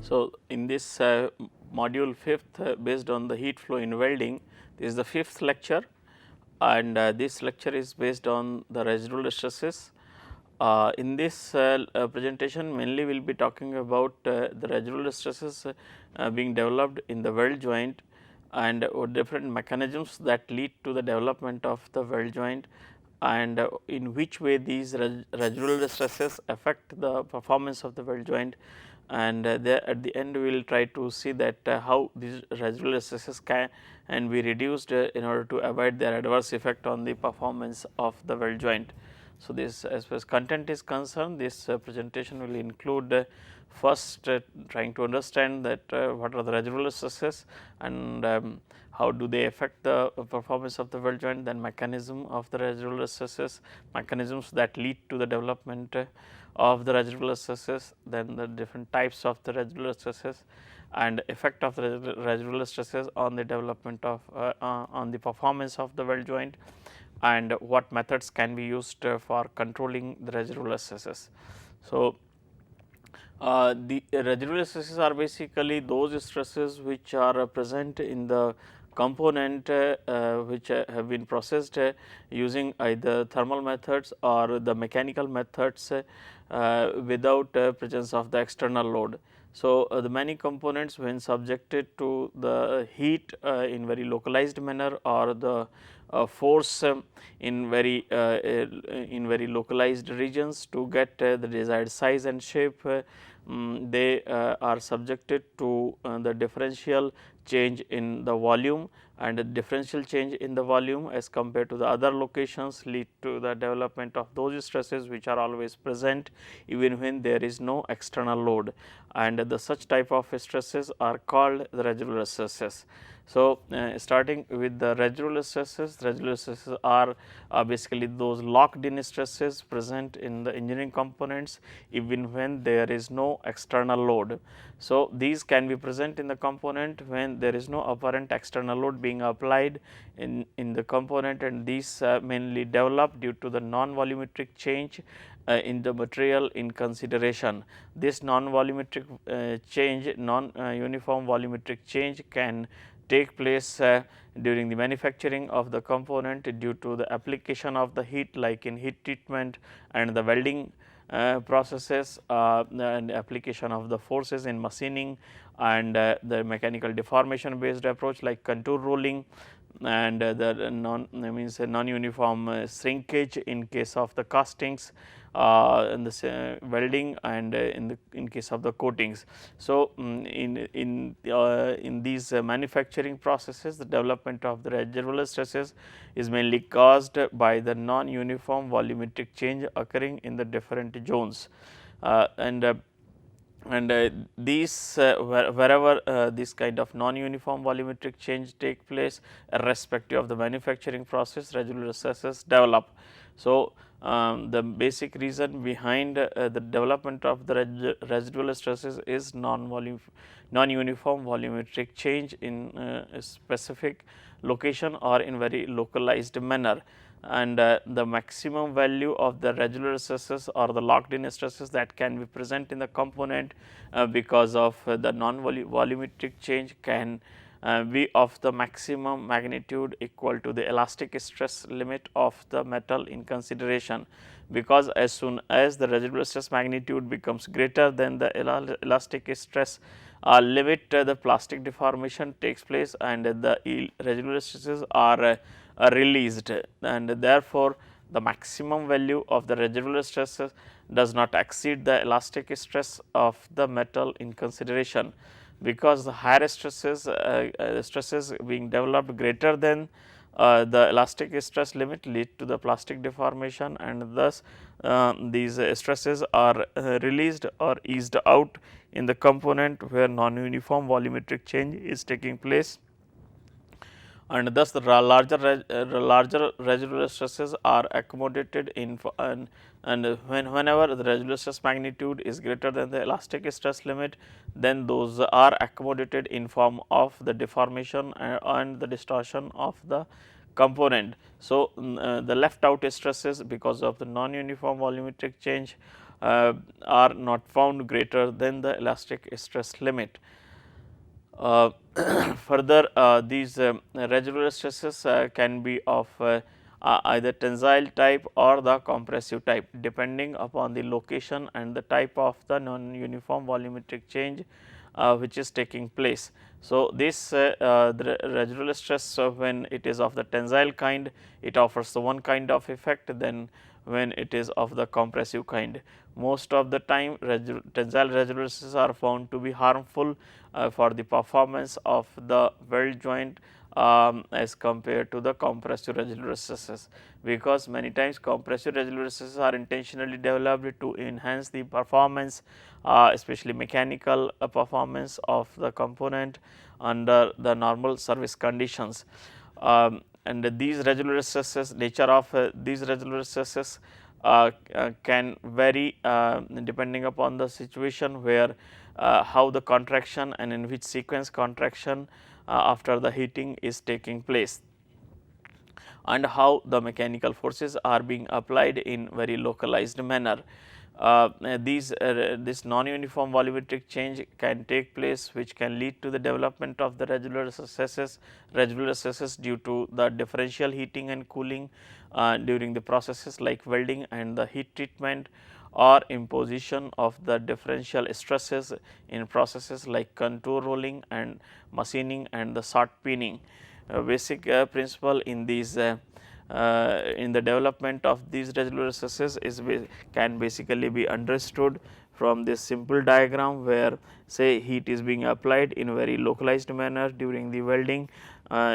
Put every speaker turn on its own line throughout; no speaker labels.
So, in this module 5th based on the heat flow in welding, this is the 5th lecture, and this lecture is based on the residual stresses. In this presentation mainly we will be talking about the residual stresses being developed in the weld joint and different mechanisms that lead to the development of the weld joint, and in which way these residual stresses affect the performance of the weld joint, and there at the end we will try to see that how these residual stresses can and be reduced in order to avoid their adverse effect on the performance of the weld joint. So, this as far as content is concerned, this presentation will include first trying to understand that what are the residual stresses and how do they affect the performance of the weld joint, then mechanism of the residual stresses, mechanisms that lead to the development of the residual stresses, then the different types of the residual stresses and effect of the residual stresses on the development of on the performance of the weld joint, and what methods can be used for controlling the residual stresses. So, the residual stresses are basically those stresses which are present in the component which have been processed using either thermal methods or the mechanical methods without presence of the external load. So, the many components when subjected to the heat in very localized manner or the force in very localized regions to get the desired size and shape, they are subjected to the differential change in the volume, and the differential change in the volume as compared to the other locations lead to the development of those stresses which are always present even when there is no external load, and the such type of stresses are called the residual stresses. So, starting with the residual stresses are basically those locked in stresses present in the engineering components even when there is no external load. So, these can be present in the component when there is no apparent external load being applied in the component, and these mainly develop due to the non-volumetric change in the material in consideration. This non-volumetric change, non-uniform volumetric change can take place during the manufacturing of the component due to the application of the heat, like in heat treatment and the welding processes and application of the forces in machining, and the mechanical deformation based approach like contour rolling, and the non uniform shrinkage in case of the castings, in the welding, and in case of the coatings. So, in these manufacturing processes, the development of the residual stresses is mainly caused by the non uniform volumetric change occurring in the different zones, and these wherever this kind of non uniform volumetric change take place irrespective of the manufacturing process, residual stresses develop. So, the basic reason behind the development of the residual stresses is non uniform volumetric change in a specific location or in very localized manner, and the maximum value of the residual stresses or the locked in stresses that can be present in the component because of the non volumetric change can be of the maximum magnitude equal to the elastic stress limit of the metal in consideration, because as soon as the residual stress magnitude becomes greater than the elastic stress limit, the plastic deformation takes place and the residual stresses are released, and therefore, the maximum value of the residual stresses does not exceed the elastic stress of the metal in consideration, because the higher stresses being developed greater than the elastic stress limit lead to the plastic deformation, and thus these stresses are released or eased out in the component where non uniform volumetric change is taking place, and thus the larger residual stresses are accommodated in and whenever the residual stress magnitude is greater than the elastic stress limit, then those are accommodated in form of the deformation and the distortion of the component. So, the left out stresses because of the non uniform volumetric change are not found greater than the elastic stress limit. Uh, Further, these residual stresses can be of either tensile type or the compressive type, depending upon the location and the type of the non-uniform volumetric change which is taking place. So, this the residual stress when it is of the tensile kind, it offers the one kind of effect, then when it is of the compressive kind. Most of the time tensile residual stresses are found to be harmful for the performance of the weld joint as compared to the compressive residual stresses, because many times compressive residual stresses are intentionally developed to enhance the performance, especially mechanical performance of the component under the normal service conditions. And these residual stresses, nature of these residual stresses can vary depending upon the situation, where how the contraction and in which sequence contraction after the heating is taking place, and how the mechanical forces are being applied in very localized manner. This non-uniform volumetric change can take place, which can lead to the development of the residual stresses due to the differential heating and cooling during the processes like welding and the heat treatment, or imposition of the differential stresses in processes like contour rolling and machining and the shot peening. Basic principle in these in the development of these residual stresses can basically be understood from this simple diagram, where say heat is being applied in a very localized manner during the welding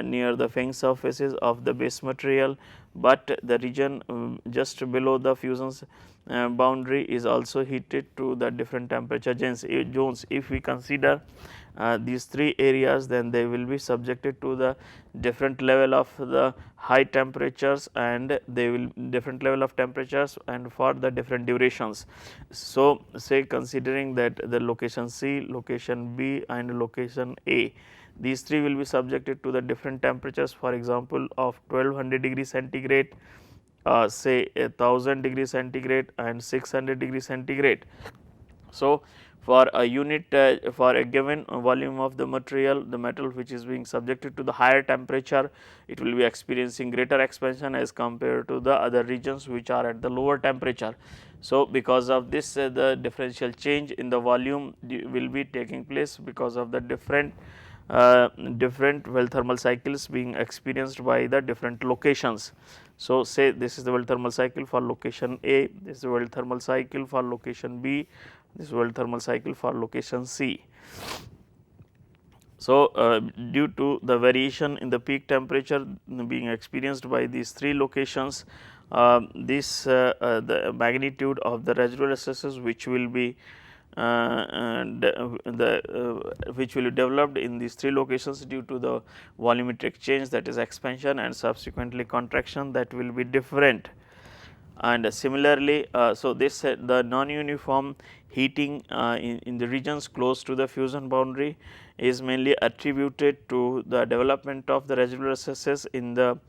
near the fang surfaces of the base material, but the region just below the fusion boundary is also heated to the different temperature zones. If we consider these three areas, then they will be subjected to the different level of the high temperatures, and they will different level of temperatures and for the different durations. So, say considering that the location C, location B and location A, these three will be subjected to the different temperatures, for example of 1200 degree centigrade, say 1000 degree centigrade and 600 degree centigrade. So, for a unit for a given volume of the material, the metal which is being subjected to the higher temperature, it will be experiencing greater expansion as compared to the other regions which are at the lower temperature. So, because of this the differential change in the volume will be taking place because of the different weld thermal cycles being experienced by the different locations. So, say this is the weld thermal cycle for location A, this is the weld thermal cycle for location B, this is weld thermal cycle for location C. So, due to the variation in the peak temperature being experienced by these three locations, the magnitude of the residual stresses which will be which will be developed in these three locations due to the volumetric change, that is expansion and subsequently contraction, that will be different. And similarly, so this the non-uniform heating in the regions close to the fusion boundary is mainly attributed to the development of the residual stresses in the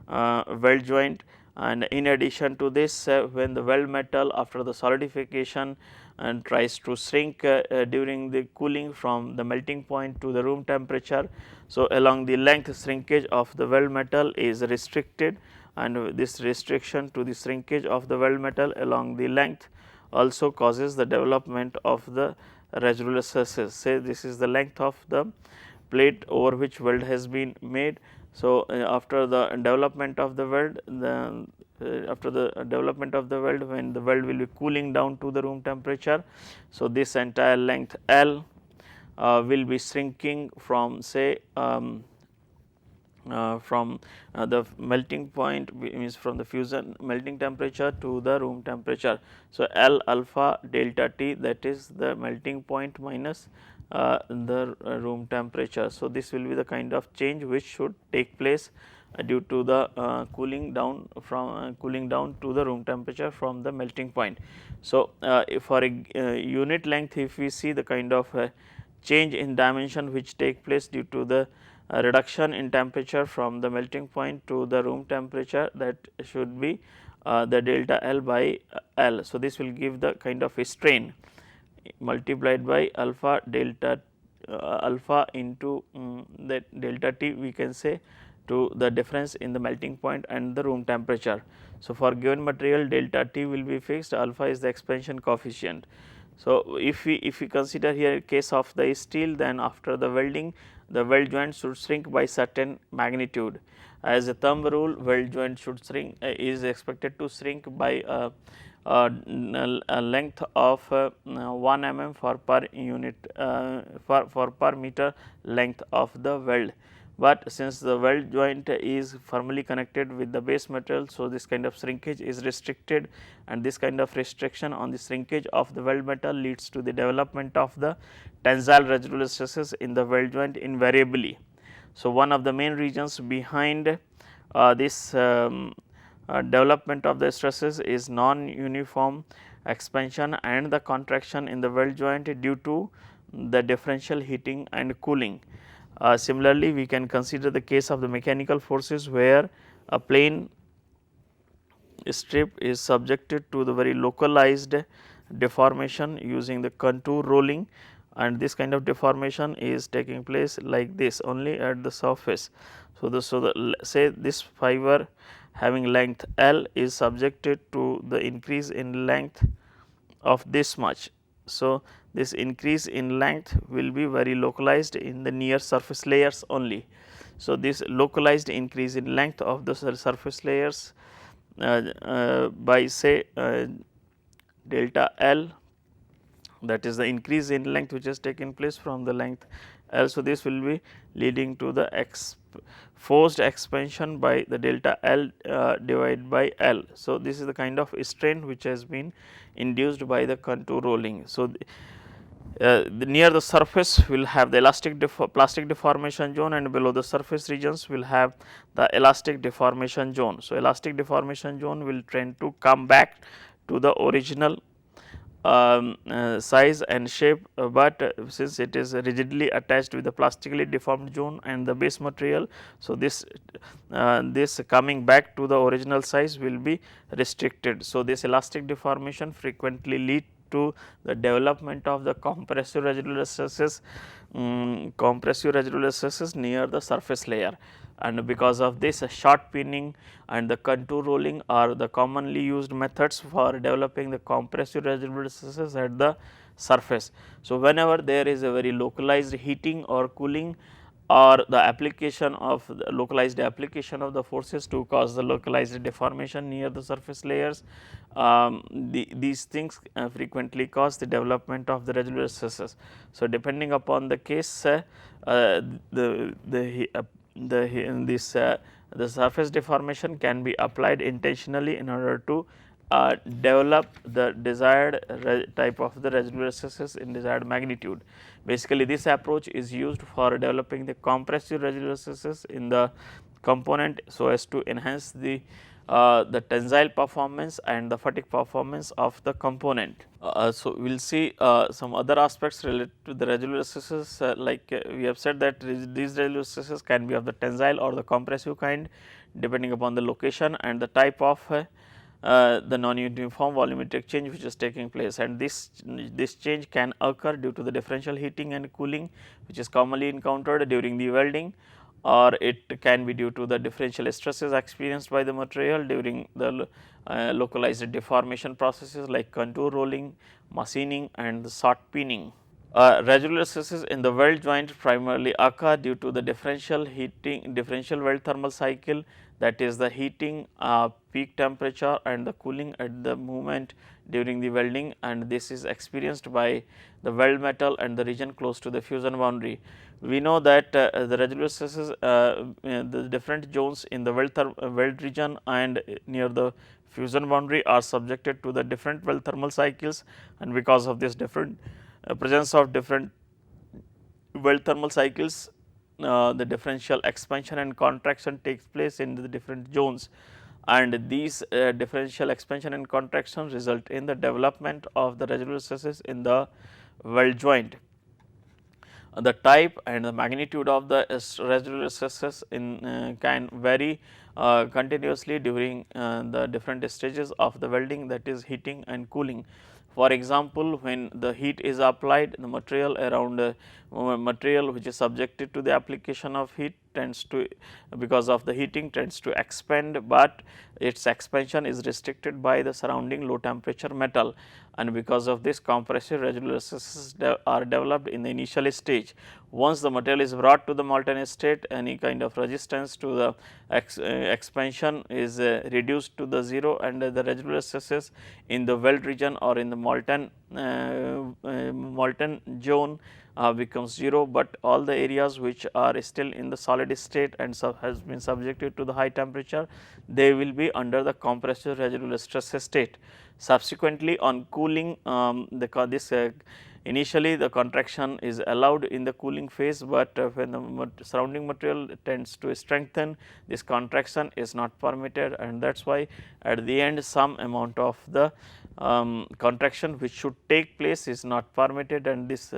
weld joint. And in addition to this, when the weld metal after the solidification and tries to shrink during the cooling from the melting point to the room temperature, so along the length shrinkage of the weld metal is restricted, and this restriction to the shrinkage of the weld metal along the length also causes the development of the residual stresses. Say this is the length of the plate over which weld has been made. So, after the development of the weld, after the development of the weld, when the weld will be cooling down to the room temperature, so this entire length L will be shrinking from say from the melting point, means from the fusion melting temperature to the room temperature. So, L alpha delta T, that is the melting point minus the room temperature. So, this will be the kind of change which should take place due to the cooling down to the room temperature from the melting point. So, for a unit length, if we see the kind of change in dimension which take place due to the reduction in temperature from the melting point to the room temperature, that should be the delta L by L. So, this will give the kind of a strain multiplied by alpha delta alpha into the delta T, we can say, to the difference in the melting point and the room temperature. So, for given material delta T will be fixed, alpha is the expansion coefficient. So, if we consider here case of the steel, then after the welding the weld joint should shrink by certain magnitude. As a thumb rule, weld joint should shrink is expected to shrink by a length of 1 mm for per unit for per meter length of the weld. But since the weld joint is firmly connected with the base material, so this kind of shrinkage is restricted, and this kind of restriction on the shrinkage of the weld metal leads to the development of the tensile residual stresses in the weld joint invariably. So, one of the main reasons behind this development of the stresses is non-uniform expansion and the contraction in the weld joint due to the differential heating and cooling. Similarly, we can consider the case of the mechanical forces where a plane strip is subjected to the very localized deformation using the contour rolling, and this kind of deformation is taking place like this only at the surface. So, say this fiber having length L is subjected to the increase in length of this much. So, this increase in length will be very localized in the near surface layers only. So, this localized increase in length of the surface layers by say delta L, that is the increase in length which has taken place from the length L. So, this will be leading to the forced expansion by the delta L divided by L. So, this is the kind of strain which has been induced by the contour rolling. So, near the surface will have the plastic deformation zone, and below the surface regions will have the elastic deformation zone. So, elastic deformation zone will tend to come back to the original size and shape, but since it is rigidly attached with the plastically deformed zone and the base material. So, this coming back to the original size will be restricted. So, this elastic deformation frequently lead to the development of the compressive residual stresses near the surface layer, and because of this short pinning and the contour rolling are the commonly used methods for developing the compressive residual stresses at the surface. So, whenever there is a very localized heating or cooling or the application of the localized application of the forces to cause the localized deformation near the surface layers, these things frequently cause the development of the residual stresses. So, depending upon the case, the surface deformation can be applied intentionally in order to develop the desired type of the residual stresses in desired magnitude. Basically, this approach is used for developing the compressive residual stresses in the component, so as to enhance the tensile performance and the fatigue performance of the component. So, we will see some other aspects related to the residual stresses, like we have said that these residual stresses can be of the tensile or the compressive kind, depending upon the location and the type of the non-uniform volumetric change which is taking place, and this change can occur due to the differential heating and cooling which is commonly encountered during the welding, or it can be due to the differential stresses experienced by the material during the localized deformation processes like contour rolling, machining and the short pinning. Residual stresses in the weld joint primarily occur due to the differential weld thermal cycle, that is the heating, peak temperature and the cooling at the moment during the welding, and this is experienced by the weld metal and the region close to the fusion boundary. We know that the residual stresses, the different zones in the weld region and near the fusion boundary are subjected to the different weld thermal cycles, and because of this different presence of different weld thermal cycles, the differential expansion and contraction takes place in the different zones, and these differential expansion and contraction result in the development of the residual stresses in the weld joint. The type and the magnitude of the residual stresses can vary continuously during the different stages of the welding, that is heating and cooling. For example, when the heat is applied, the material around material which is subjected to the application of heat tends to, because of the heating, tends to expand, but its expansion is restricted by the surrounding low temperature metal, and because of this compressive residual stresses are developed in the initial stage. Once the material is brought to the molten state, any kind of resistance to the expansion is reduced to the 0, and the residual stresses in the weld region or in the molten zone becomes 0, but all the areas which are still in the solid state and has been subjected to the high temperature, they will be under the compressive residual stress state. Subsequently, on cooling, initially the contraction is allowed in the cooling phase, but when the surrounding material tends to strengthen, this contraction is not permitted, and that is why at the end some amount of the contraction which should take place is not permitted, and this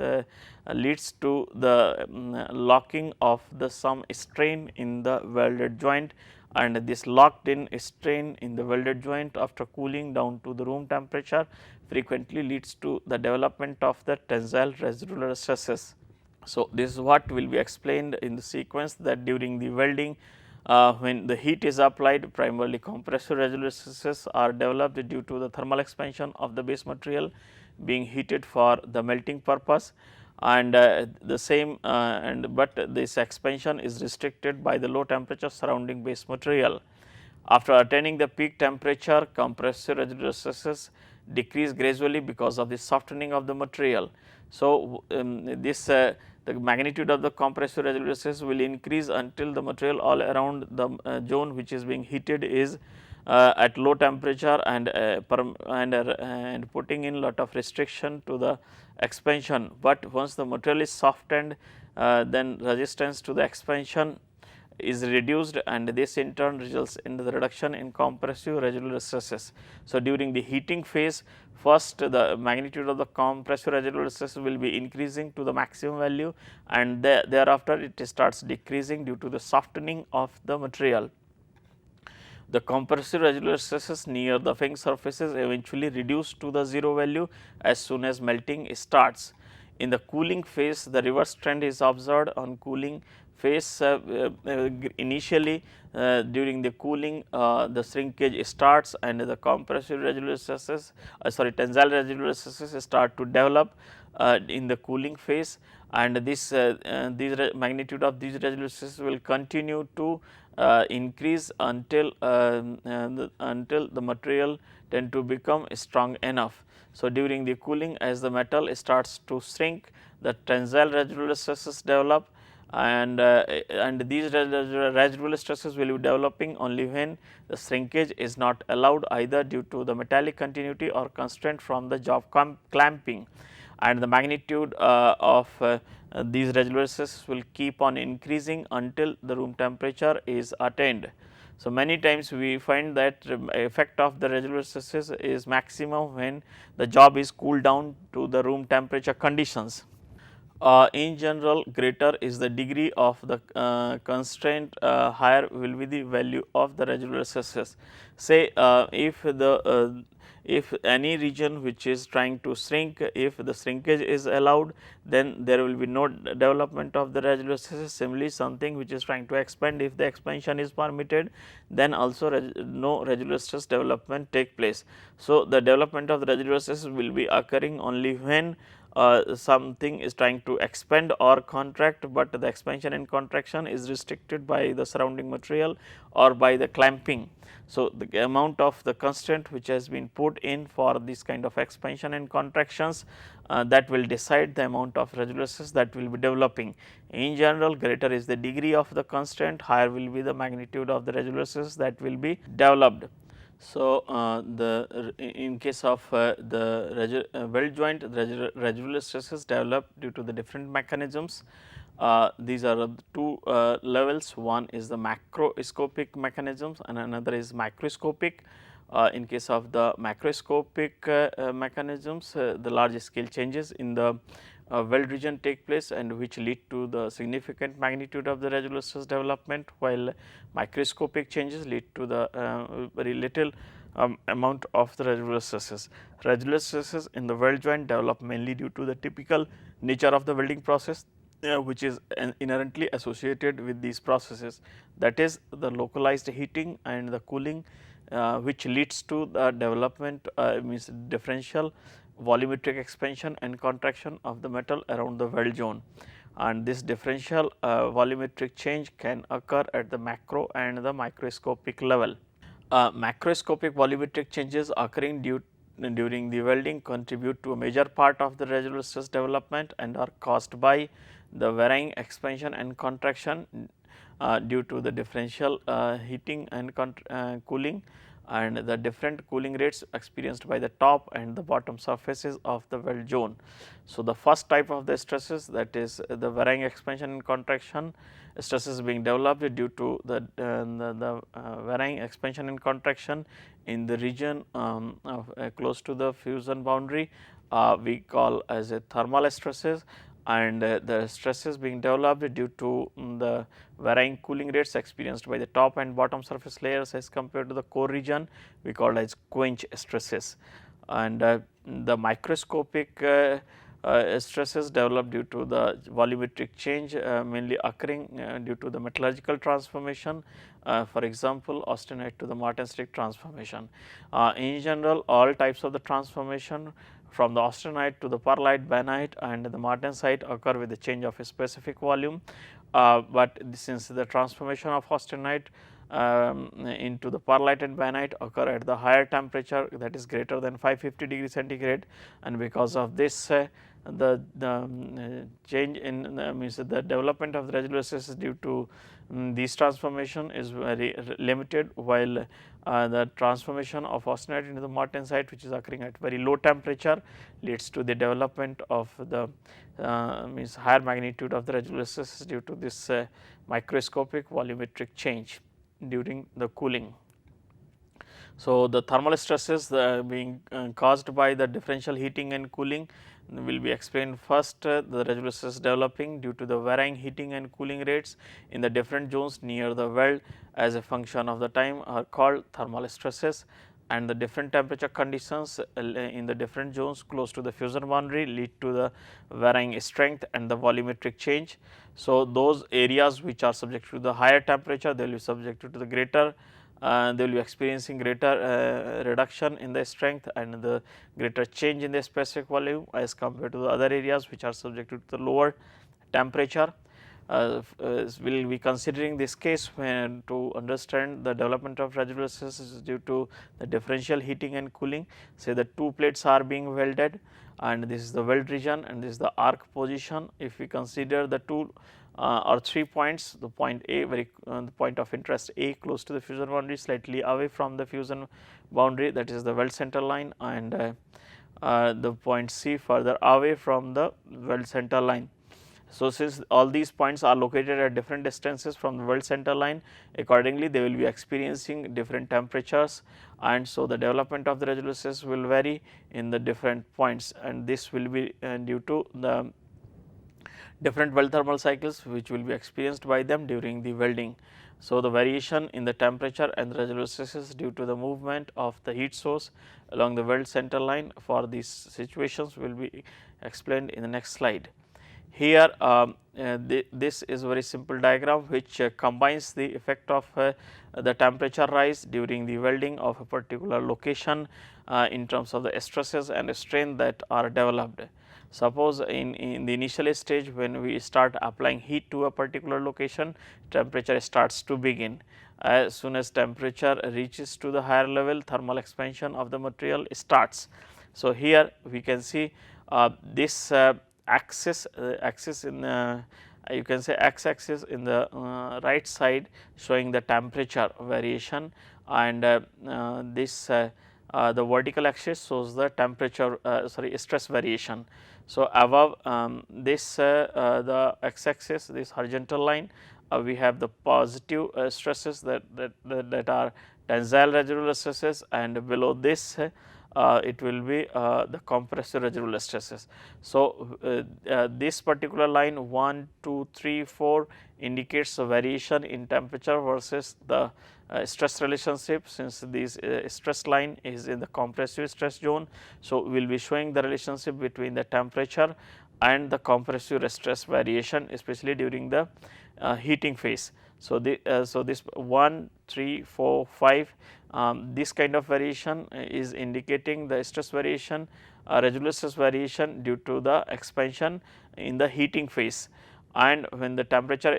leads to the locking of the some strain in the welded joint, and this locked in strain in the welded joint after cooling down to the room temperature frequently leads to the development of the tensile residual stresses. So, this is what will be explained in the sequence, that during the welding, when the heat is applied, primarily compressive residual stresses are developed due to the thermal expansion of the base material being heated for the melting purpose, and the same but this expansion is restricted by the low temperature surrounding base material. After attaining the peak temperature, compressive residual stresses decrease gradually because of the softening of the material. So, the magnitude of the compressive residual stress will increase until the material all around the zone which is being heated is at low temperature, and putting in lot of restriction to the expansion. But once the material is softened, then resistance to the expansion is reduced, and this in turn results in the reduction in compressive residual stresses. So, during the heating phase, first the magnitude of the compressive residual stress will be increasing to the maximum value, and thereafter it starts decreasing due to the softening of the material. The compressive residual stresses near the fanning surfaces eventually reduce to the 0 value as soon as melting starts. In the cooling phase, the reverse trend is observed. On cooling phase, initially during the cooling, the shrinkage starts, and the compressive residual stresses tensile residual stresses start to develop in the cooling phase, and this magnitude of these residual stresses will continue to increase until the material tend to become strong enough. So, during the cooling, as the metal starts to shrink, the tensile residual stresses develop, and these residual stresses will be developing only when the shrinkage is not allowed, either due to the metallic continuity or constraint from the job clamping, and the magnitude of these residual stresses will keep on increasing until the room temperature is attained. So, many times we find that effect of the residual stresses is maximum when the job is cooled down to the room temperature conditions. In general, greater is the degree of the constraint, higher will be the value of the residual stresses. Say if any region which is trying to shrink, if the shrinkage is allowed, then there will be no development of the residual stresses. Similarly, something which is trying to expand, if the expansion is permitted, then also no residual stress development take place. So, the development of the residual stresses will be occurring only when something is trying to expand or contract, but the expansion and contraction is restricted by the surrounding material or by the clamping. So, the amount of the constraint which has been put in for this kind of expansion and contractions, that will decide the amount of residual stress that will be developing. In general, greater is the degree of the constraint, higher will be the magnitude of the residual stress that will be developed. So, in case of the weld joint, the residual stresses develop due to the different mechanisms. These are two levels, one is the macroscopic mechanisms and another is microscopic. In case of the macroscopic mechanisms, the large scale changes in the weld region take place and which lead to the significant magnitude of the residual stress development, while microscopic changes lead to the very little amount of the residual stresses. Residual stresses in the weld joint develop mainly due to the typical nature of the welding process, which is inherently associated with these processes, that is the localized heating and the cooling, which leads to the development means differential volumetric expansion and contraction of the metal around the weld zone, and this differential volumetric change can occur at the macro and the microscopic level. Macroscopic volumetric changes occurring during the welding contribute to a major part of the residual stress development and are caused by the varying expansion and contraction due to the differential heating and cooling and the different cooling rates experienced by the top and the bottom surfaces of the weld zone. So, the first type of the stresses, that is the varying expansion and contraction stresses being developed due to the varying expansion and contraction in the region of close to the fusion boundary, we call as a thermal stresses, and the stresses being developed due to the varying cooling rates experienced by the top and bottom surface layers as compared to the core region, we call as quench stresses. And the microscopic stresses developed due to the volumetric change mainly occurring due to the metallurgical transformation, for example, austenite to the martensitic transformation. In general, all types of the transformation from the austenite to the pearlite, bainite and the martensite occur with the change of a specific volume, but since the transformation of austenite into the pearlite and bainite occur at the higher temperature, that is greater than 550 degree centigrade, and because of this the change in means the development of the residual stresses due to this transformation is very limited, while the transformation of austenite into the martensite, which is occurring at very low temperature, leads to the development of the means higher magnitude of the residual stresses due to this microscopic volumetric change during the cooling. So, the thermal stresses being caused by the differential heating and cooling will be explained first. The residual stress developing due to the varying heating and cooling rates in the different zones near the weld as a function of the time are called thermal stresses, and the different temperature conditions in the different zones close to the fusion boundary lead to the varying strength and the volumetric change. So, those areas which are subject to the higher temperature, they will be subjected to the greater they will be experiencing greater reduction in the strength and the greater change in the specific volume as compared to the other areas which are subjected to the lower temperature. We will be considering this case when to understand the development of residual stresses due to the differential heating and cooling. Say the two plates are being welded and this is the weld region and this is the arc position. If we consider the two or 3 points, the point A very the point of interest A close to the fusion boundary, slightly away from the fusion boundary, that is the weld center line, and the point C further away from the weld center line. So, since all these points are located at different distances from the weld center line, accordingly they will be experiencing different temperatures, and so the development of the residual stress will vary in the different points, and this will be due to the different weld thermal cycles which will be experienced by them during the welding. So, the variation in the temperature and the residual stresses due to the movement of the heat source along the weld center line for these situations will be explained in the next slide. Here this is a very simple diagram which combines the effect of the temperature rise during the welding of a particular location in terms of the stresses and strain that are developed. Suppose in the initial stage when we start applying heat to a particular location, temperature starts to begin. As soon as temperature reaches to the higher level, thermal expansion of the material starts. So, here we can see this axis in you can say x axis in the right side showing the temperature variation, and this the vertical axis shows the temperature stress variation. So, above this the x axis, this horizontal line, we have the positive stresses that are tensile residual stresses, and below this it will be the compressive residual stresses. So, this particular line 1, 2, 3, 4 indicates a variation in temperature versus the stress relationship, since this stress line is in the compressive stress zone. So, we will be showing the relationship between the temperature and the compressive stress variation, especially during the heating phase. So, this 1, 3, 4, 5 this kind of variation is indicating the stress variation, residual stress variation due to the expansion in the heating phase. And when the temperature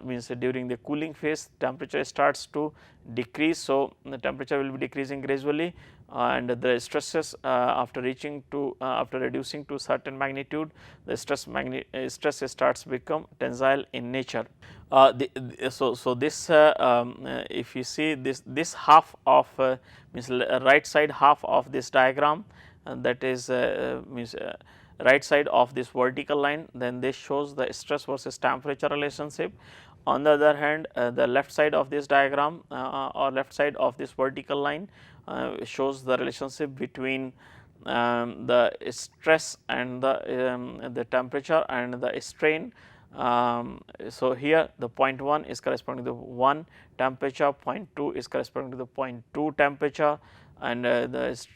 means during the cooling phase, temperature starts to decrease. So, the temperature will be decreasing gradually, and the stresses after reducing to certain magnitude, the stress starts become tensile in nature. So this if you see this half of means right side half of this diagram, that is means right side of this vertical line, then this shows the stress versus temperature relationship. On the other hand, the left side of this diagram or left side of this vertical line shows the relationship between the stress and the temperature and the strain. So, here the point 1 is corresponding to the 1 temperature, point 2 is corresponding to the point 2 temperature, and the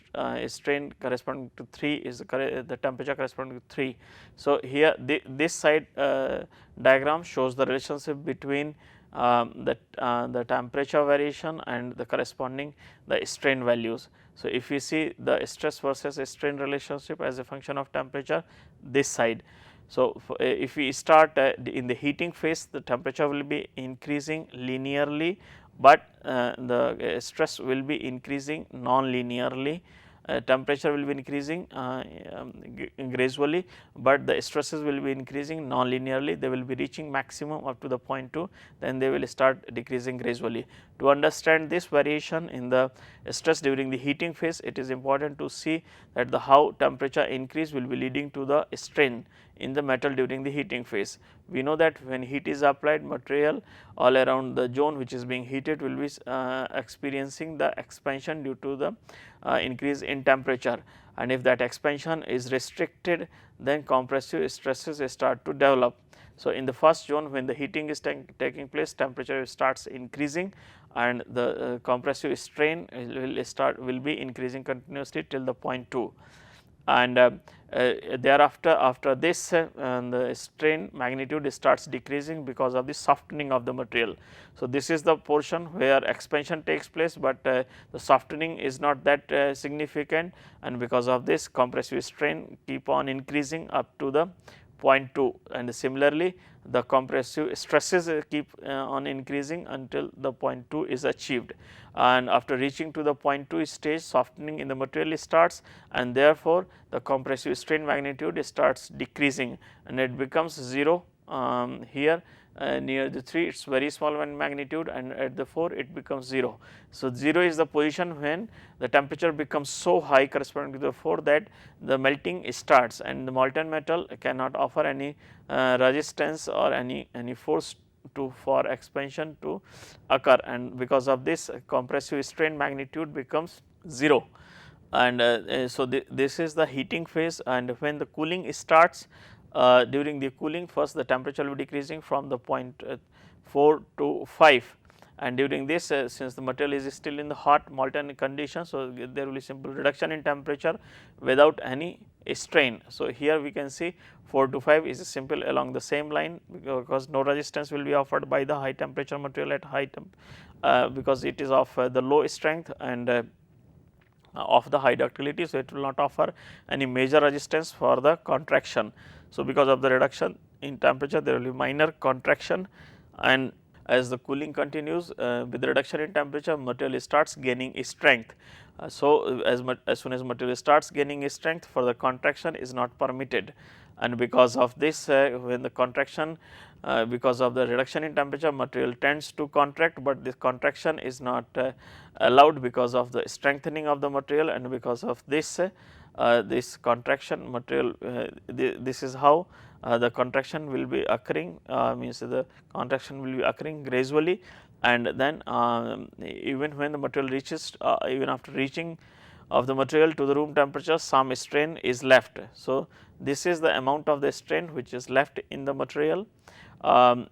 strain corresponding to 3 is the temperature corresponding to 3. So, here this side diagram shows the relationship between the temperature variation and the corresponding the strain values. So, if we see the stress versus strain relationship as a function of temperature, this side. So, if we start in the heating phase, the temperature will be increasing linearly, but the stress will be increasing non-linearly. Temperature will be increasing gradually, but the stresses will be increasing non-linearly. They will be reaching maximum up to the point 2, then they will start decreasing gradually. To understand this variation in the stress during the heating phase, it is important to see that the how temperature increase will be leading to the strain in the metal during the heating phase. We know that when heat is applied, material all around the zone which is being heated will be experiencing the expansion due to the increase in temperature, and if that expansion is restricted, then compressive stresses start to develop. So, in the first zone, when the heating is taking place, temperature starts increasing, and the compressive strain will be increasing continuously till the point 2. And thereafter, after this the strain magnitude starts decreasing because of the softening of the material. So, this is the portion where expansion takes place, but the softening is not that significant, and because of this compressive strain keep on increasing up to the point 2, and similarly the compressive stresses keep on increasing until the point 2 is achieved, and after reaching to the point 2 stage, softening in the material starts, and therefore, the compressive strain magnitude starts decreasing and it becomes 0 here. Near the 3 it is very small in magnitude, and at the 4 it becomes 0. So, 0 is the position when the temperature becomes so high corresponding to the 4 that the melting starts, and the molten metal cannot offer any resistance or any force for expansion to occur, and because of this compressive strain magnitude becomes 0. And so, this is the heating phase, and when the cooling starts, during the cooling, first the temperature will be decreasing from the point 4 to 5, and during this since the material is still in the hot molten condition. So, there will be simple reduction in temperature without any strain. So, here we can see 4 to 5 is simple along the same line, because no resistance will be offered by the high temperature material at high temp because it is of the low strength and of the high ductility. So, it will not offer any major resistance for the contraction. So, because of the reduction in temperature, there will be minor contraction, and as the cooling continues with the reduction in temperature, material starts gaining strength. So, as soon as material starts gaining strength, further contraction is not permitted, and because of this when the contraction because of the reduction in temperature, material tends to contract, but this contraction is not allowed because of the strengthening of the material, and because of this this contraction material this is how the contraction will be occurring, means the contraction will be occurring gradually, and then even when the material reaches even after reaching of the material to the room temperature, some strain is left. So, this is the amount of the strain which is left in the material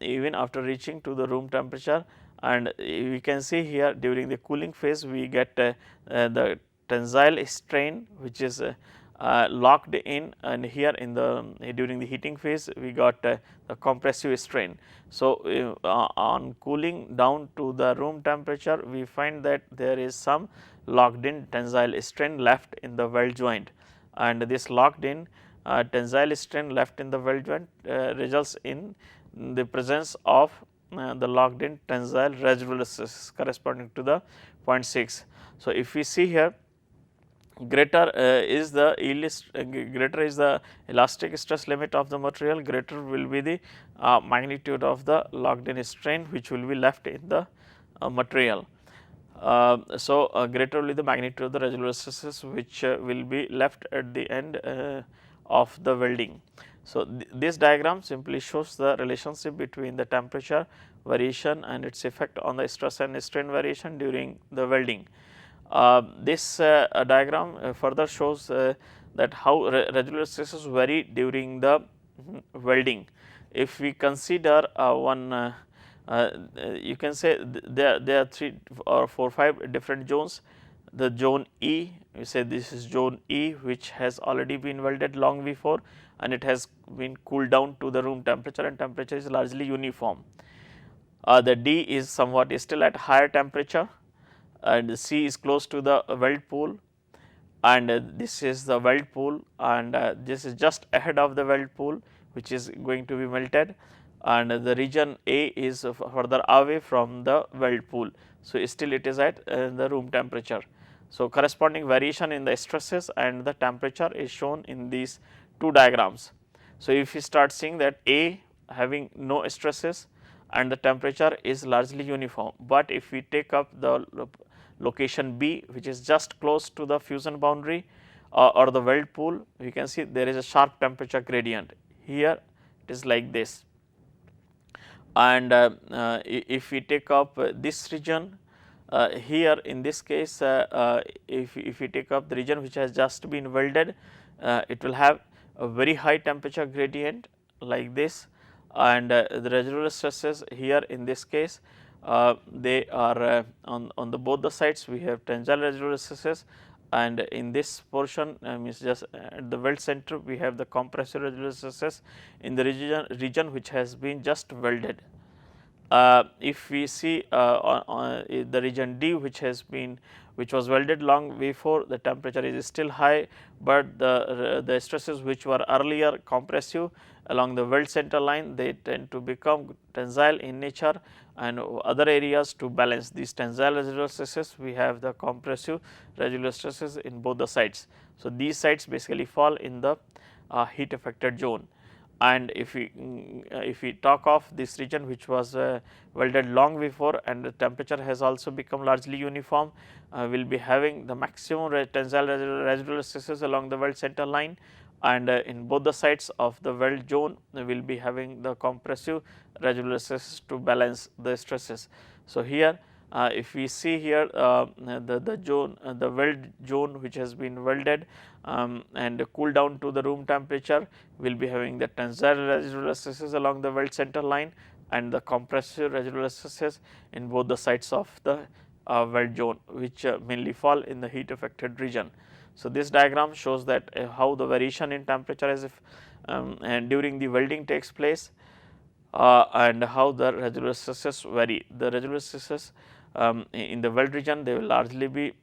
even after reaching to the room temperature, and we can see here during the cooling phase we get the tensile strain which is locked in, and here in the during the heating phase we got the compressive strain. So, on cooling down to the room temperature we find that there is some locked in tensile strain left in the weld joint, and this locked in tensile strain left in the weld joint results in the presence of the locked in tensile residual stress corresponding to the 0.6. So, if we see here greater is the greater is the elastic stress limit of the material, greater will be the magnitude of the locked in strain which will be left in the material. So, greater will be the magnitude of the residual stresses which will be left at the end of the welding. So, this diagram simply shows the relationship between the temperature variation and its effect on the stress and strain variation during the welding. This diagram further shows that how residual stresses vary during the welding. If we consider one you can say there are 3 or 4 5 different zones. The zone E, we say this is zone E which has already been welded long before and it has been cooled down to the room temperature and temperature is largely uniform. The D is somewhat still at higher temperature, and C is close to the weld pool, and this is the weld pool, and this is just ahead of the weld pool which is going to be melted, and the region A is further away from the weld pool. So, still it is at the room temperature. So, corresponding variation in the stresses and the temperature is shown in these two diagrams. So, if you start seeing that A having no stresses and the temperature is largely uniform, but if we take up the location B which is just close to the fusion boundary or the weld pool, we can see there is a sharp temperature gradient. Here it is like this, and if we take up this region here in this case, if we take up the region which has just been welded, it will have a very high temperature gradient like this, and the residual stresses here in this case they are on the both the sides we have tensile residual stresses, and in this portion means just at the weld center we have the compressive residual stresses in the region which has been just welded. If we see on the region D which was welded long before, the temperature is still high, but the stresses which were earlier compressive along the weld center line they tend to become tensile in nature, and other areas to balance these tensile residual stresses we have the compressive residual stresses in both the sides. So, these sides basically fall in the heat affected zone. And if we talk of this region which was welded long before and the temperature has also become largely uniform, will be having the maximum tensile residual stresses along the weld center line, and in both the sides of the weld zone we will be having the compressive residual stresses to balance the stresses. So, here if we see here the zone the weld zone which has been welded and cooled down to the room temperature will be having the tensile residual stresses along the weld center line and the compressive residual stresses in both the sides of the weld zone which mainly fall in the heat affected region. So, this diagram shows that how the variation in temperature as if and during the welding takes place and how the residual stresses vary. The residual stresses in the weld region they will largely be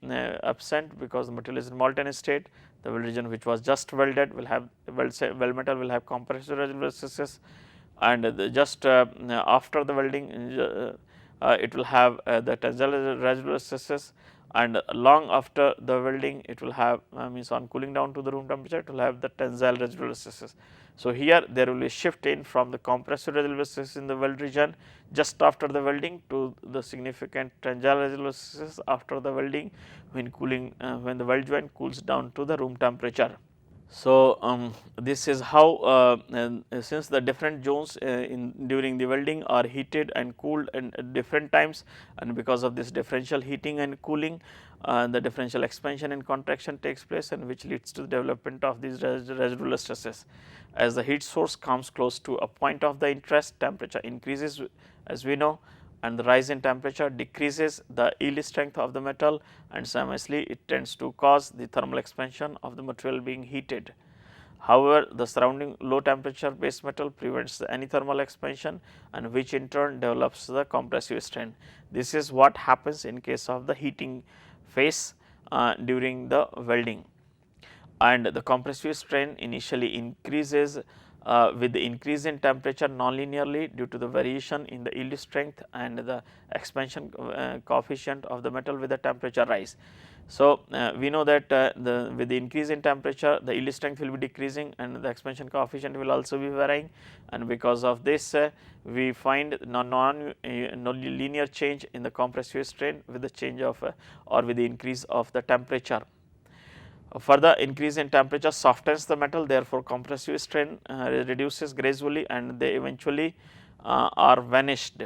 absent because the material is in molten state. The weld region which was just welded will have weld metal will have compressive residual stresses, and just after the welding it will have the tensile residual stresses, and long after the welding it will have means on cooling down to the room temperature it will have the tensile residual stresses. So, here there will be shift in from the compressive residual stresses in the weld region just after the welding to the significant tensile residual stresses after the welding when cooling when the weld joint cools down to the room temperature. So, this is how and since the different zones in during the welding are heated and cooled at different times, and because of this differential heating and cooling, the differential expansion and contraction takes place, and which leads to the development of these residual stresses. As the heat source comes close to a point of the interest, temperature increases, as we know, and the rise in temperature decreases the yield strength of the metal, and simultaneously it tends to cause the thermal expansion of the material being heated. However, the surrounding low temperature base metal prevents any thermal expansion, and which in turn develops the compressive strain. This is what happens in case of the heating phase during the welding, and the compressive strain initially increases with the increase in temperature nonlinearly due to the variation in the yield strength and the expansion coefficient of the metal with the temperature rise. So, we know that with the increase in temperature, the yield strength will be decreasing and the expansion coefficient will also be varying, and because of this we find non-linear change in the compressive strain with the change of or with the increase of the temperature. Further increase in temperature softens the metal, therefore, compressive strain reduces gradually and they eventually are vanished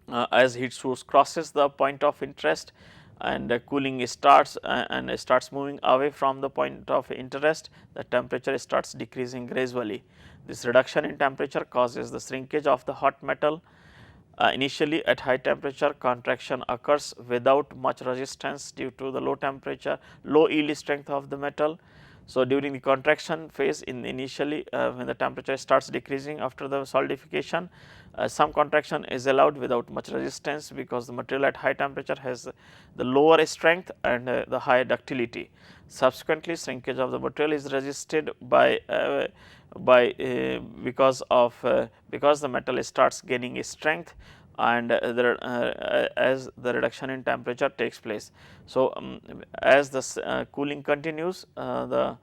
as heat source crosses the point of interest, and cooling starts and starts moving away from the point of interest. The temperature starts decreasing gradually. This reduction in temperature causes the shrinkage of the hot metal. Initially at high temperature, contraction occurs without much resistance due to the low temperature, low yield strength of the metal. So, during the contraction phase initially when the temperature starts decreasing after the solidification, some contraction is allowed without much resistance, because the material at high temperature has the lower strength and the higher ductility. Subsequently, shrinkage of the material is resisted by because the metal starts gaining strength, and as the reduction in temperature takes place. So, as the cooling continues, the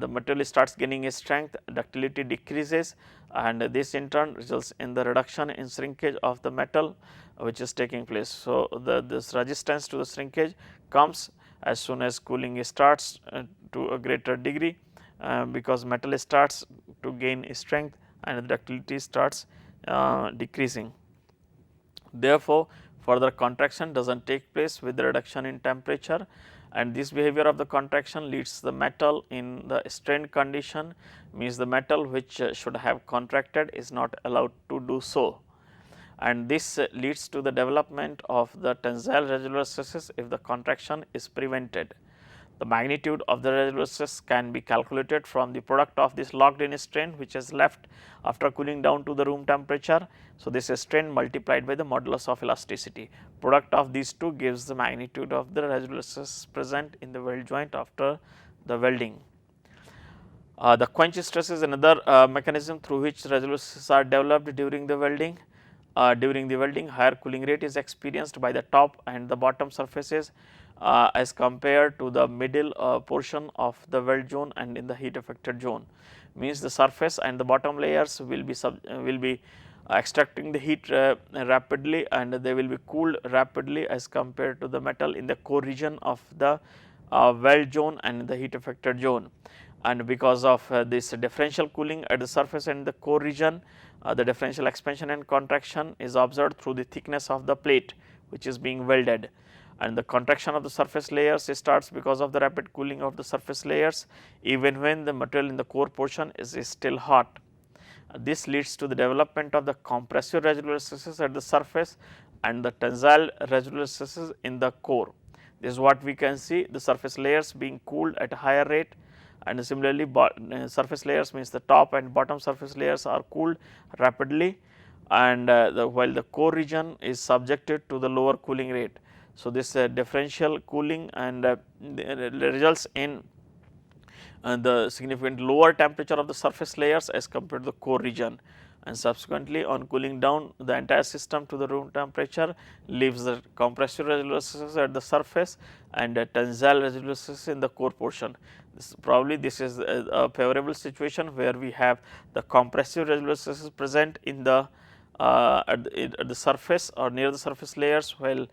material starts gaining strength, ductility decreases, and this in turn results in the reduction in shrinkage of the metal which is taking place. So, this resistance to the shrinkage comes as soon as cooling starts to a greater degree, because metal starts to gain strength and the ductility starts decreasing. Therefore, further contraction does not take place with the reduction in temperature, and this behavior of the contraction leads the metal in the strained condition, means the metal which should have contracted is not allowed to do so, and this leads to the development of the tensile residual stresses if the contraction is prevented. The magnitude of the residual stress can be calculated from the product of this locked in strain which is left after cooling down to the room temperature. So, this is strain multiplied by the modulus of elasticity. Product of these two gives the magnitude of the residual stress present in the weld joint after the welding. The quench stress is another mechanism through which residual stresses are developed during the welding. During the welding, higher cooling rate is experienced by the top and the bottom surfaces as compared to the middle portion of the weld zone and in the heat affected zone. Means the surface and the bottom layers will be extracting the heat rapidly, and they will be cooled rapidly as compared to the metal in the core region of the weld zone and the heat affected zone. And because of this differential cooling at the surface and the core region, the differential expansion and contraction is observed through the thickness of the plate which is being welded, and the contraction of the surface layers starts because of the rapid cooling of the surface layers even when the material in the core portion is still hot. This leads to the development of the compressive residual stresses at the surface and the tensile residual stresses in the core. This is what we can see, the surface layers being cooled at a higher rate, and similarly surface layers means the top and bottom surface layers are cooled rapidly, and while the core region is subjected to the lower cooling rate. So, this differential cooling and results in the significant lower temperature of the surface layers as compared to the core region, and subsequently on cooling down the entire system to the room temperature leaves the compressive residual stresses at the surface and tensile residual stresses in the core portion. This is a favorable situation where we have the compressive residual stresses present in the at the surface or near the surface layers, while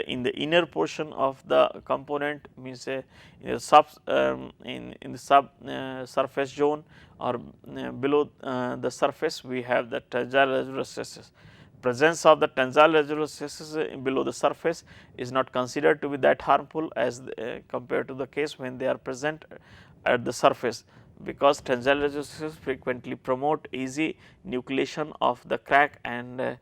in the inner portion of the component means in the sub surface zone or below the surface, we have the tensile residual stresses. Presence of the tensile residual stresses below the surface is not considered to be that harmful as compared to the case when they are present at the surface, because tensile residual stresses frequently promote easy nucleation of the crack and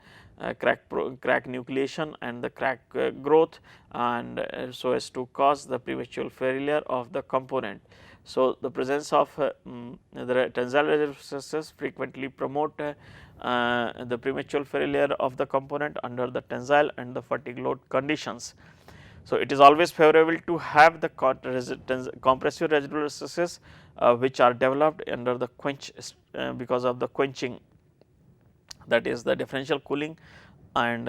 crack nucleation and the crack growth, and so as to cause the premature failure of the component. So, the presence of the tensile residual stresses frequently promote the premature failure of the component under the tensile and the fatigue load conditions. So, it is always favorable to have the compressive residual stresses which are developed under the quench because of the quenching, that is the differential cooling and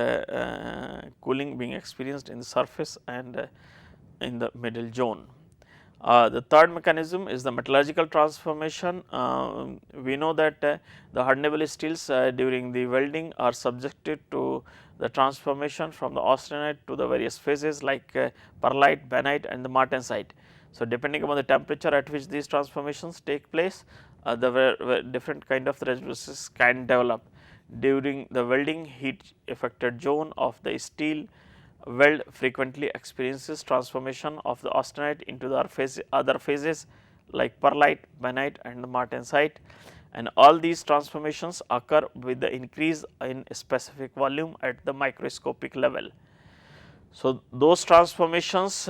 cooling being experienced in the surface and in the middle zone. The third mechanism is the metallurgical transformation. We know that the hardenable steels during the welding are subjected to the transformation from the austenite to the various phases like perlite, bainite and the martensite. So, depending upon the temperature at which these transformations take place, the different kind of residuals can develop. During the welding, heat affected zone of the steel weld frequently experiences transformation of the austenite into the other phases like perlite, bainite and the martensite, and all these transformations occur with the increase in specific volume at the microscopic level. So, those transformations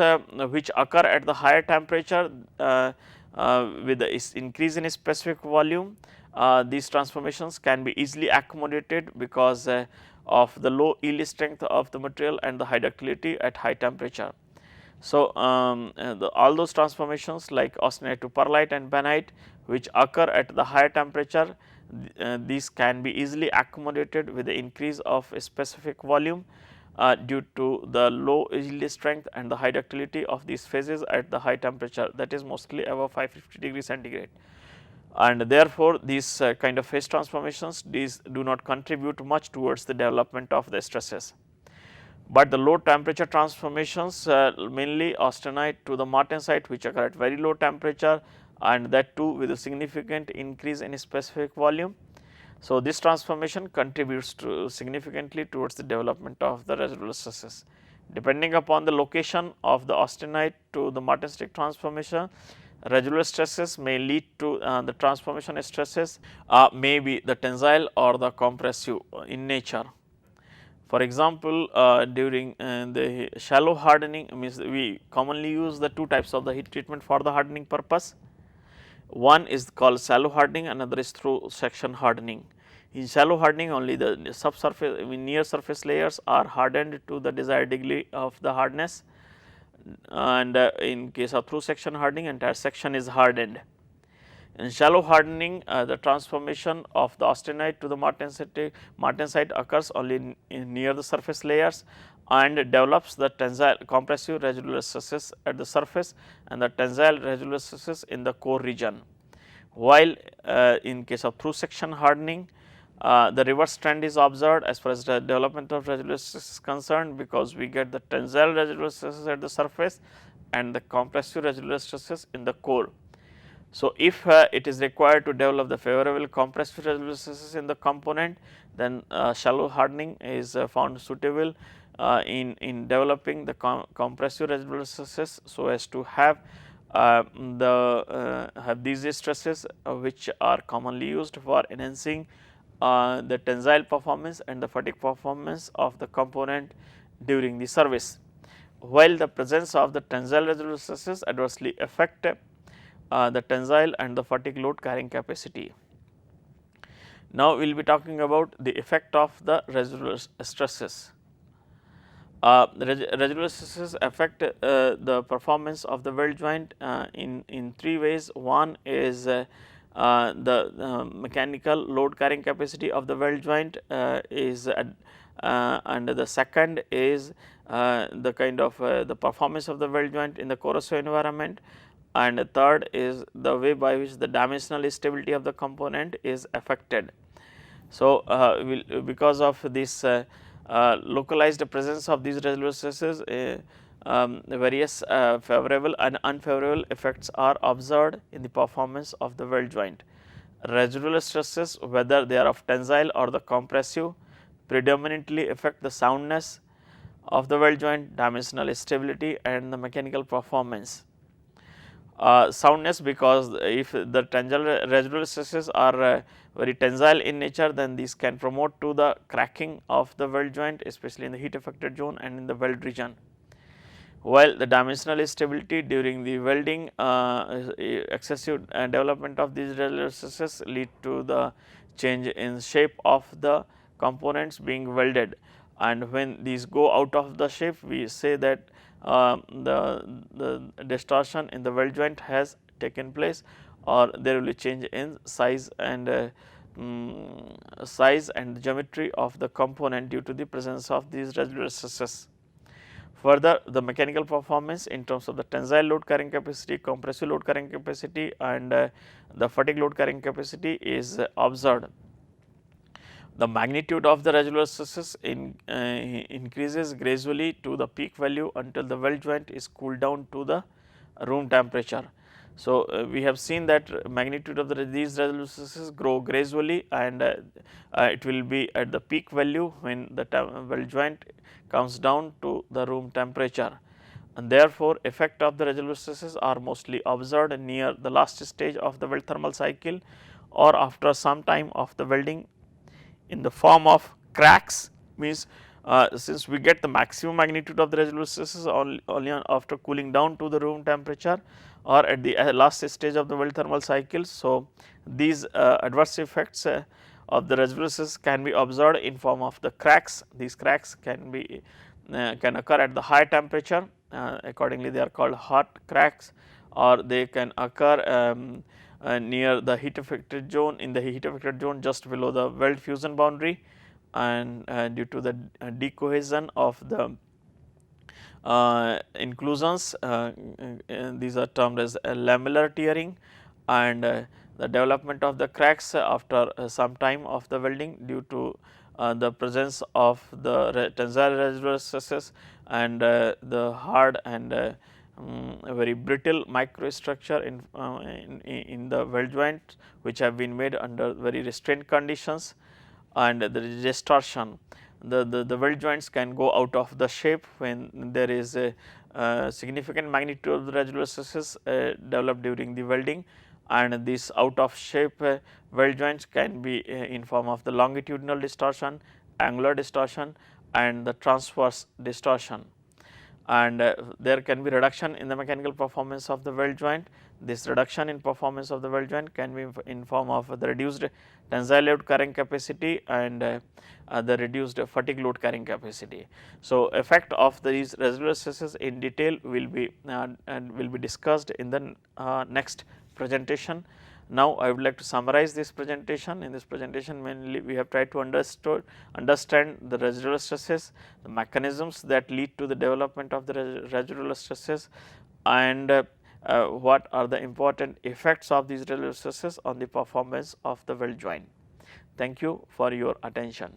which occur at the higher temperature with the increase in specific volume, these transformations can be easily accommodated because of the low yield strength of the material and the high ductility at high temperature. So, all those transformations like austenite to perlite and bainite which occur at the higher temperature, these can be easily accommodated with the increase of a specific volume due to the low yield strength and the high ductility of these phases at the high temperature, that is mostly above 550 degree centigrade. And therefore, these kind of phase transformations, these do not contribute much towards the development of the stresses. But the low temperature transformations mainly austenite to the martensite which occur at very low temperature and that too with a significant increase in specific volume. So, this transformation contributes to significantly towards the development of the residual stresses. Depending upon the location of the austenite to the martensite transformation, residual stresses may lead to the transformation stresses may be the tensile or the compressive in nature. For example, during the shallow hardening, means we commonly use the two types of the heat treatment for the hardening purpose. One is called shallow hardening, another is through section hardening. In shallow hardening, only the subsurface near surface layers are hardened to the desired degree of the hardness, and in case of through section hardening, entire section is hardened. In shallow hardening, the transformation of the austenite to the martensite occurs only near the surface layers and develops the tensile compressive residual stresses at the surface and the tensile residual stresses in the core region. While in case of through section hardening, the reverse trend is observed as far as the development of residual stresses is concerned, because we get the tensile residual stresses at the surface and the compressive residual stresses in the core. So, if it is required to develop the favorable compressive residual stresses in the component, then shallow hardening is found suitable in developing the compressive residual stresses, so as to have these stresses which are commonly used for enhancing the tensile performance and the fatigue performance of the component during the service, while the presence of the tensile residual stresses adversely affect the tensile and the fatigue load carrying capacity. Now, we will be talking about the effect of the residual stresses. Residual stresses affect the performance of the weld joint in three ways. One is the mechanical load carrying capacity of the weld joint is and the second is the kind of the performance of the weld joint in the corrosive environment, and the third is the way by which the dimensional stability of the component is affected. So, because of this localized presence of these residual stresses, various favorable and unfavorable effects are observed in the performance of the weld joint. Residual stresses, whether they are of tensile or the compressive, predominantly affect the soundness of the weld joint, dimensional stability and the mechanical performance. Soundness, because if the tensile residual stresses are very tensile in nature, then these can promote to the cracking of the weld joint, especially in the heat affected zone and in the weld region. While the dimensional stability during the welding, excessive development of these residual stresses lead to the change in shape of the components being welded, and when these go out of the shape, we say that the distortion in the weld joint has taken place, or there will be change in size and size and geometry of the component due to the presence of these residual stresses. Further, the mechanical performance in terms of the tensile load carrying capacity, compressive load carrying capacity and the fatigue load carrying capacity is observed. The magnitude of the residual stresses increases gradually to the peak value until the weld joint is cooled down to the room temperature. So, we have seen that magnitude of these residual stresses grow gradually, and it will be at the peak value when the weld joint comes down to the room temperature, and therefore, effect of the residual stresses are mostly observed near the last stage of the weld thermal cycle or after some time of the welding in the form of cracks. Means since we get the maximum magnitude of the residual stresses only after cooling down to the room temperature or at the last stage of the weld thermal cycle. So, these adverse effects of the residual stresses can be observed in form of the cracks. These cracks can be can occur at the high temperature, accordingly they are called hot cracks, or they can occur near the heat affected zone, in the heat affected zone just below the weld fusion boundary, and due to the decohesion of the inclusions, these are termed as lamellar tearing, and the development of the cracks after some time of the welding due to the presence of the tensile residual stresses and the hard and very brittle microstructure in the weld joint, which have been made under very restrained conditions, and the distortion. The weld joints can go out of the shape when there is a significant magnitude of the residual stresses developed during the welding, and this out of shape weld joints can be in form of the longitudinal distortion, angular distortion and the transverse distortion, and there can be reduction in the mechanical performance of the weld joint. This reduction in performance of the weld joint can be in form of the reduced tensile load carrying capacity and the reduced fatigue load carrying capacity. So, effect of these residual stresses in detail will be and will be discussed in the next presentation. Now, I would like to summarize this presentation. In this presentation, mainly we have tried to understand the residual stresses, the mechanisms that lead to the development of the residual stresses, and what are the important effects of these residual stresses on the performance of the weld joint. Thank you for your attention.